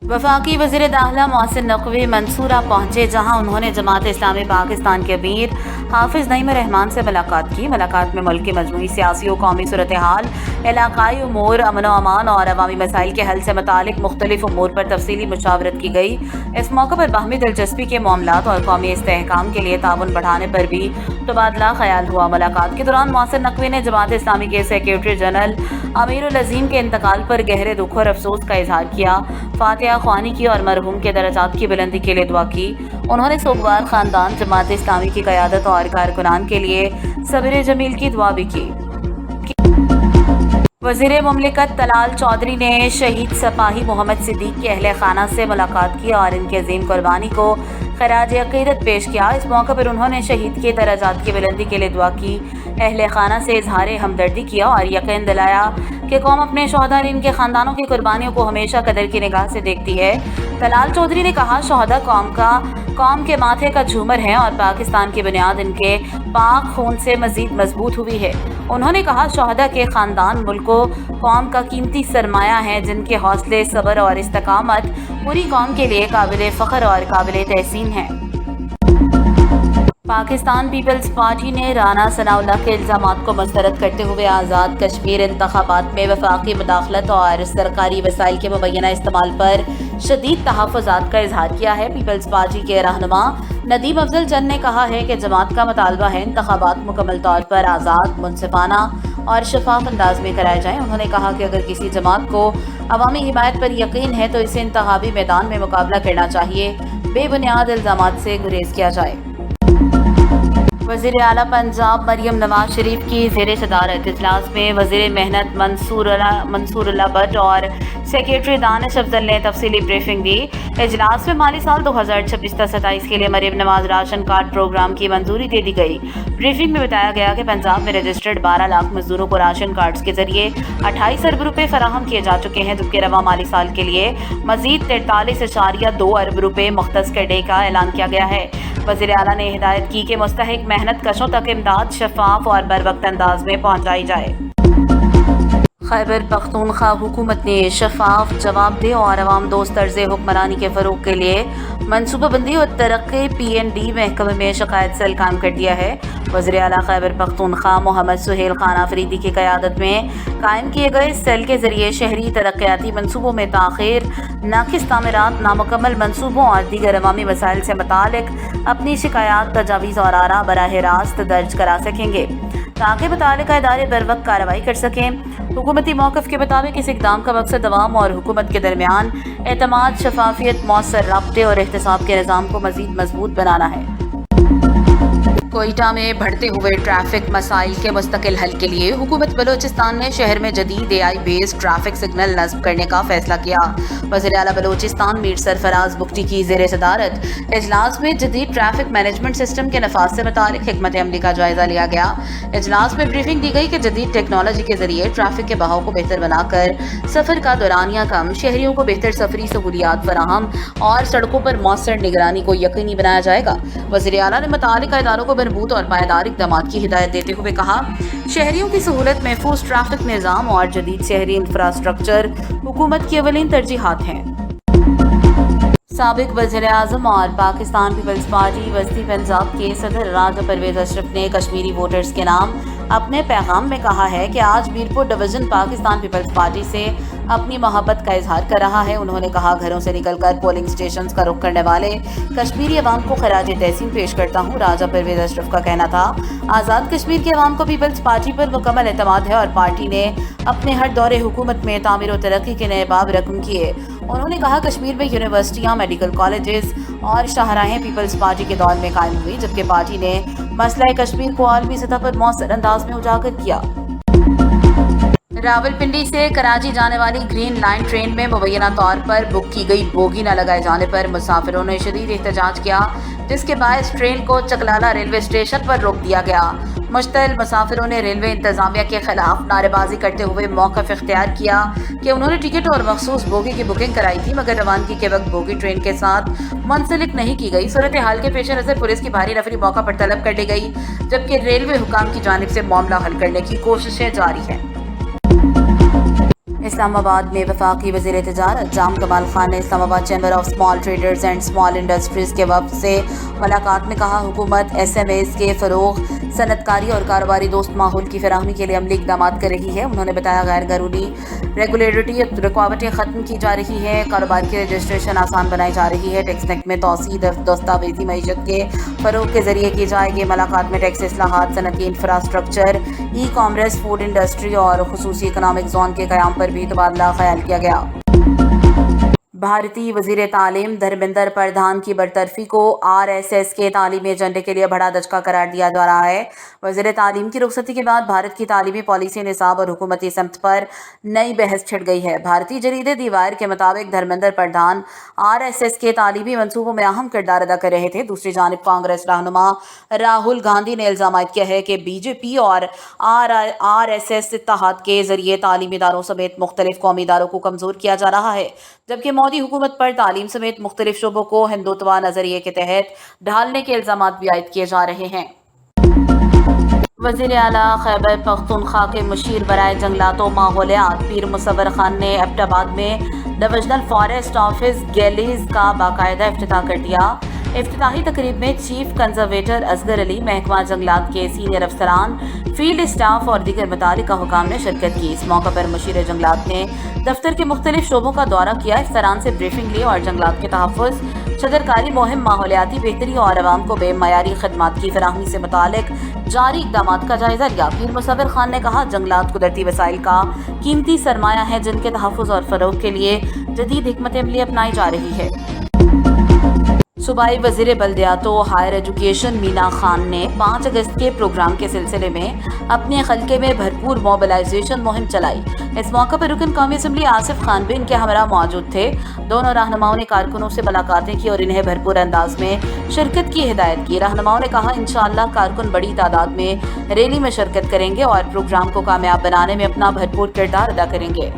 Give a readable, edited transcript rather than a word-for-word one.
वफाकी वज़ीर दाखिला मोहसिन नकवी मंसूरा पहुंचे, जहां उन्होंने जमात इस्लामी पाकिस्तान के अमीर हाफिज़ नईम रहमान से मुलाकात की। मुलाकात में मुल्क की मजमूई सियासी और कौमी सूरत हाल, इलाकाई उमूर, अमन व अमान और अवामी मसाइल के हल से मुतालिक मुख्तलिफ उमूर पर तफसीली मुशावरत की गई। इस मौके पर बाहमी दिलचस्पी के मामलात और कौमी इस्तेहकाम के लिए ताउन बढ़ाने पर भी तबादला ख्याल हुआ। मुलाकात के दौरान मोहसिन नकवी ने जमात इस्लामी के सेक्रेटरी जनरल अमीरुल अज़ीम के इंतकाल पर गहरे दुख और अफसोस का इजहार किया, फातिहा ख्वानी की और मरहूम के दर्जात की बुलंदी के लिए दुआ की। उन्होंने सोगवार खानदान, जमात इस्लामी की क़यादत और कारकुनान के लिए सबीर जमील की दुआ भी की। वज़ीर मुमलिकत तलाल चौधरी ने शहीद सिपाही मोहम्मद सिद्दीक के अहले खाना से मुलाकात की और इनके अजीम कुर्बानी को खराज अक़ीदत पेश किया। इस मौके पर उन्होंने शहीद के दर्जात की बुलंदी के लिए दुआ की, अहले खाना से इजहार हमदर्दी किया और यकीन दिलाया कि कौम अपने शोहदा और इनके ख़ानदानों की कुर्बानियों को हमेशा कदर की निगाह से देखती है। तलाल चौधरी ने कहा, शोहदा कौम के माथे का झूमर है और पाकिस्तान की बुनियाद इनके पाक खून से मज़ीद मजबूत हुई है। उन्होंने कहा, शोहदा के ख़ानदान मुल्क कौम का कीमती सरमाया है, जिनके हौसले, सब्र और इस्तकामत पूरी कौम के लिए काबिल फ़ख्र और काबिल तहसीन है। पाकिस्तान पीपल्स पार्टी ने राना सनाउल्लाह के इल्ज़ामात को मुस्तरद करते हुए आज़ाद कश्मीर इंतखाबात में वफाकी मुदाखलत और सरकारी वसाइल के मुबैना इस्तेमाल पर शदीद तहफ़्फ़ुज़ात का इजहार किया है। पीपल्स पार्टी के रहनुमा नदीम अफजल चंद ने कहा है कि जमात का मुतालबा है इंतखाबात मुकम्मल तौर पर आज़ाद, मुनसिफाना और शफाफ अंदाज में कराए जाएँ। उन्होंने कहा कि अगर किसी जमात को अवामी हिमायत पर यकीन है तो इसे इंतखाबी मैदान में मुकाबला करना चाहिए, बेबुनियाद इल्ज़ामात से गुरेज किया जाए। वज़ीर आला पंजाब मरियम नवाज शरीफ की ज़ेर सदारत इजलास में वज़ीर मेहनत मंसूरुल्लाह भट्ट और सेक्रेटरी दानिश अफजल ने तफसीली ब्रीफिंग दी। इजलास में माली साल 2026-27 के लिए Maryam Nawaz ration card programme की मंजूरी दे दी गई। ब्रीफिंग में बताया गया कि पंजाब में रजिस्टर्ड 12 लाख मजदूरों को राशन कार्ड्स के जरिए 28 अरब रुपये फराहम किए जा चुके हैं, जबकि रवा माली साल के लिए मजीद 43.2 अरब रुपये मुख्तस करने का ऐलान किया गया है। वज़ीर आला ने हिदायत की कि मुस्तहिक मेहनत कशों तक इमदाद शफाफ और बरवक्त अंदाज में पहुँचाई जाए। खैबर पख्तूनख्वा हुकूमत ने शफाफ, जवाबदेह और अवाम दोस्त तर्ज़ हुक्मरानी के फ़रोग़ के लिए मनसूबाबंदी और तरक्की PND महकमे में शिकायत सेल कायम कर दिया है। वज़ीर आला खैबर पख्तूनख्वा मोहम्मद सुहेल खान आफरीदी की क़यादत में कायम किए गए इस सेल के ज़रिए शहरी तरक्याती मनसूबों में ताख़ीर, नाकिस तामीरात, नामुकम्मल मनसूबों और दीगर अवामी मसाइल से मुतालिक अपनी शिकायत, तजावीज़ और आरा बराह रास्त दर्ज करा सकेंगे, ताकि मुतालिका इदारे बर वक्त कार्रवाई कर सकें। हुकूमती मौक़िफ़ के मुताबिक इस इक़दाम का मकसद अवाम और हुकूमत के दरमियान एतमाद, शफाफियत, मौसर राब्ते और एहतसाब के निज़ाम को मज़ीद मजबूत बनाना है। कोयटा में बढ़ते हुए ट्रैफिक मसाइल के मुस्तकिल हल के लिए हुकूमत बलोचिस्तान ने शहर में जदीद AI बेस्ड ट्रैफिक सिग्नल नस्ब करने का फैसला किया। वज़ीर आला बलोचिस्तान मीर सरफराज बुख्ती की ज़ेर सदारत इजलास में जदीद ट्रैफिक मैनेजमेंट सिस्टम के नफाज से मुतालिक हिकमत अमली का जायज़ा लिया गया। इजलास में ब्रीफिंग दी गई कि जदीद टेक्नोलॉजी के जरिए ट्रैफिक के बहाव को बेहतर बनाकर सफ़र का दौरानिया कम, शहरियों को बेहतर सफरी सहूलियात फराहम और सड़कों पर मौसर निगरानी को यकीनी बनाया जाएगा। वज़ीर आला ने मुतालिका इदारों को मजबूत और पायदार इक़दामात की हिदायत देते हुए कहा, शहरियों की सहूलत, महफूज ट्रैफिक निज़ाम और जदीद शहरी इंफ्रास्ट्रक्चर हुकूमत की अवलीन तरजीहात हैं। साबिक वज़ीर आज़म और पाकिस्तान पीपल्स पार्टी वस्ती पंजाब के सदर राजा परवेज़ अशरफ ने कश्मीरी वोटर्स के नाम अपने पैगाम में कहा है कि आज मीरपुर डिवीज़न पाकिस्तान पीपल्स पार्टी से अपनी मोहब्बत का इजहार कर रहा है। उन्होंने कहा, घरों से निकलकर पोलिंग स्टेशंस का रुख करने वाले कश्मीरी अवाम को खराज तहसीन पेश करता हूँ। राजा परवेज़ अशरफ का कहना था, आज़ाद कश्मीर के अवाम को पीपल्स पार्टी पर मुकम्मल एतमाद है और पार्टी ने अपने हर दौरे हुकूमत में तामीर और तरक्की के नए बाब रकम किए। उन्होंने कहा, कश्मीर में यूनिवर्सिटियाँ, मेडिकल कॉलेजेस और शाहराहें पीपल्स पार्टी के दौर में कायम हुई, जबकि पार्टी ने मसला कश्मीर को आलमी सतह पर मौसर अंदाज में उजागर किया। रावलपिंडी से कराची जाने वाली ग्रीन लाइन ट्रेन में मुबैना तौर पर बुक की गई बोगी न लगाए जाने पर मुसाफिरों ने शदीद एहतजाज किया, जिसके बायस ट्रेन को चकलाला रेलवे स्टेशन पर रोक दिया गया। मुश्तइल मुसाफिरों ने रेलवे इंतजामिया के खिलाफ नारेबाजी करते हुए मौक़िफ़ इख्तियार किया कि उन्होंने टिकट और मखसूस बोगी की बुकिंग कराई थी, मगर रवानगी के वक्त बोगी ट्रेन के साथ मुंसलिक नहीं की गई। सूरत हाल के पेश नज़र पुलिस की भारी नफरी मौका पर तलब कर ली गई, जबकि रेलवे हुकाम की जानिब से मामला हल करने की कोशिशें जारी हैं। इस्लामाबाद में वफाकी वज़ीर तिजारत जाम कमाल खान ने Islamabad chamber of small traders and small industries के वफ़द से मुलाकात में कहा, हुकूमत SMEs के फ़रोग़, सनतकारी और कारोबारी दोस्त माहौल की फराहमी के लिए अमली इक़दाम कर रही है। उन्होंने बताया, गैर कानूनी रेगुलेटरी रुकावटें ख़त्म की जा रही हैं, कारोबार की रजिस्ट्रेशन आसान बनाई जा रही है, टैक्स नेक में तोसी दस्तावेजी मईशत के फ़रोग़ के ज़रिए की जाएगी। मुलाकात में टैक्स इस्लाहात, सनती इंफ्रास्ट्रक्चर, ई-कॉमर्स, फूड इंडस्ट्री और खुसूसी इकनॉमिक जोन के क़याम पर भी तबादला ख्याल किया गया। भारतीय वज़ीर तालीम धर्मेंद्र प्रधान की बरतरफी को RSS के तालीमी एजेंडे के लिए बड़ा दचका करार दिया जा रहा है। वज़ीर तालीम की रुखसती के बाद भारत की तालीमी पॉलिसी, निसाब और हुकूमती समत पर नई बहस छिड़ गई है। भारतीय जरीदे दी वायर के मुताबिक धर्मेंद्र प्रधान RSS के तालीमी मनसूबों में अहम किरदार अदा कर रहे थे। दूसरी जानिब कांग्रेस रहनुमा राहुल गांधी ने इल्ज़ाम किया है कि BJP और RSS इत्तेहाद के जरिए तालीमी इदारों समेत मुख्तलिफ कौमी इदारों को कमज़ोर किया जा रहा है, जबकि मोदी हुकूमत पर तालीम समेत मुख्तलिफ शोबों को हिंदुत्वा नजरिए के तहत ढालने के इल्जाम भी आयद किए जा रहे हैं। वज़ीर आला खैबर पख्तूनख्वा के मुशीर बराए जंगलात व माहौलियात पीर मुसव्वर खान ने एबटाबाद में डिविजनल फॉरेस्ट ऑफिस गैलीज का बाकायदा इफ्तिताह कर दिया। इफ्तिताही तकरीब में चीफ कंजर्वेटर असगर अली, महकमा जंगलात के सीनियर अफसरान, फील्ड स्टाफ और दीगर मुतालिका हुकाम ने शिरकत की। इस मौका पर मुशीर जंगलात ने दफ्तर के मुख्तलिफ शोबों का दौरा किया, अफसरान से ब्रीफिंग ली और जंगलात के तहफ़्फ़ुज़, शजरकारी मुहिम, माहौलियाती बेहतरी और आवाम को बेमयारी खदमात की फराहमी से मुतालिक जारी इक़दामात का जायज़ा लिया। पीर मुसव्वर खान ने कहा, जंगलात कुदरती वसाइल का कीमती सरमाया है, जिनके तहफ़्फ़ुज़ और फ़रोग़ के लिए जदीद हिकमत अमली अपनाई जा रही है। सूबाई वज़ीर बल्दियात व हायर एजुकेशन मीना खान ने 5 अगस्त के प्रोग्राम के सिलसिले में अपने हल्के में भरपूर मोबिलाइजेशन मुहिम चलाई। इस मौके पर रुकन कौमी असम्बली आसिफ खान भी इनके हमरा मौजूद थे। दोनों रहनुमाओं ने कारकुनों से मुलाकातें की और इन्हें भरपूर अंदाज में शिरकत की हिदायत की। रहनुमाओं ने कहा, इंशाअल्लाह कारकुन बड़ी तादाद में रैली में शिरकत करेंगे और प्रोग्राम को कामयाब बनाने में अपना भरपूर किरदार अदा करेंगे।